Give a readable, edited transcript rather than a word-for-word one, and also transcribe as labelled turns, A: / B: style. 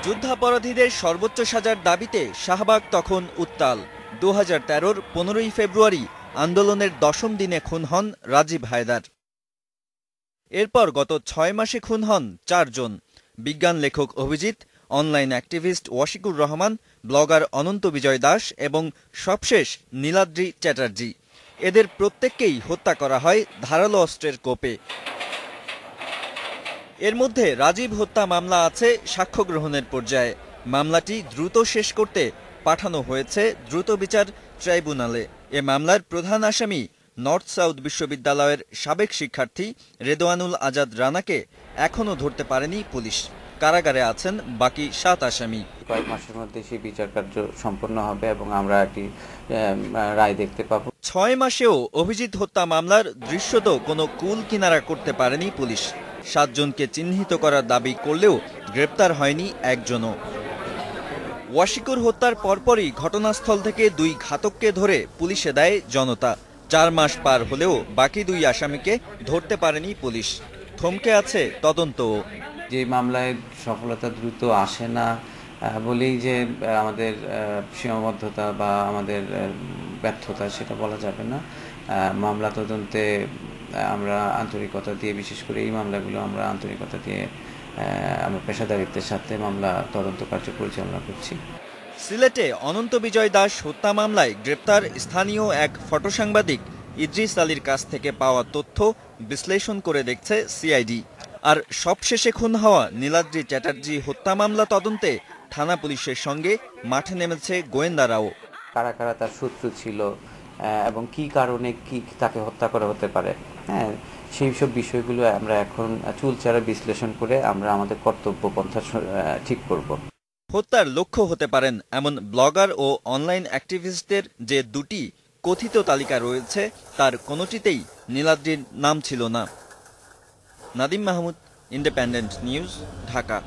A: যুদ্ধাপরাধীদের সর্বোচ্চ সাজার দাবিতে শাহবাগ তখন উত্তাল। 2013-র 15ই ফেব্রুয়ারি আন্দোলনের 10ম দিনে খুন হন রাজীব হায়দার। এরপর গত 6 মাসে খুন হন 4 জন। বিজ্ঞান লেখক Avijit, online activist Washiqur Rahman, blogger Ananta Bijoy Das এবং সবশেষ নীলাদ্রি চ্যাটার্জি। এদের প্রত্যেককেই হত্যা করা হয় ধারালো অস্ত্রের কোপে। এর মধ্যে রাজীব হত্যা মামলা আছে সাক্ষ্য গ্রহণের পর্যায়ে। মামলাটি দ্রুত শেষ করতে পাঠানো হয়েছে দ্রুত বিচার ট্রাইব্যুনালে। এ মামলার প্রধান আসামি নর্থ সাউথ বিশ্ববিদ্যালয়ের সাবেক শিক্ষার্থী রেদওয়ানুল আজাদ রানাকে এখনও ধরতে পারেনি পুলিশ। কারাগারে আছেন বাকি 7 আসামি।
B: কয়েক মাসের মধ্যে সেই বিচার কার্য সম্পন্ন হবে এবং আমরা একটি রায় দেখতে পাবো।
A: 6 মাসেও অভিজিৎ হত্যা মামলার দৃশ্যত কোনো কুল কিনারা করতে পারেনি পুলিশ। 7 জনকে চিহ্নিত করার দাবি করলেও গ্রেপ্তার হয়নি একজনও। ওয়াশিকুর হত্যার পরপরই ঘটনাস্থল থেকে 2 ঘাতককে ধরে পুলিশে দেয় জনতা। 4 মাস পার হলেও বাকি 2 আসামিকে ধরতে পারেনি পুলিশ। থমকে আছে তদন্তও।
B: যে মামলায় সফলতা দ্রুত আসে না বলেই যে আমাদের সীমাবদ্ধতা বা আমাদের ব্যর্থতা সেটা বলা যাবে না। মামলা তদন্তে আমরা আন্তরিকতা দিয়ে, বিশেষ করে এই মামলাগুলো আমরা আন্তরিকতা দিয়ে আমরা পেশাদারিত্বের সাথে মামলা তদন্ত কার্য পরিচালনা করছি।
A: সিলেটে অনন্ত বিজয় দাস হত্যা মামলায় গ্রেপ্তার স্থানীয় এক ফটো সাংবাদিক ইদ্রিস আলীর কাছ থেকে পাওয়া তথ্য বিশ্লেষণ করে দেখছে সিআইডি। আর সবশেষে খুন হওয়া নীলাদ্রি চ্যাটার্জি হত্যা মামলা তদন্তে থানা পুলিশের সঙ্গে মাঠে নেমেছে গোয়েন্দারাও।
B: কারা কারা তার শত্রু ছিল এবং কি কারণে তাকে হত্যা করা হতে পারে, সেই সব বিষয়গুলো আমরা এখন চুলচারা বিশ্লেষণ করে আমরা আমাদের কর্তব্য পন্থা ঠিক করব।
A: হত্যার লক্ষ্য হতে পারেন এমন ব্লগার ও অনলাইন অ্যাক্টিভিস্টদের যে 2টি কথিত তালিকা রয়েছে তার কোনোটিতেই নীলাদ্রির নাম ছিল না। Nadim Mahmud, independent news, Dhaka.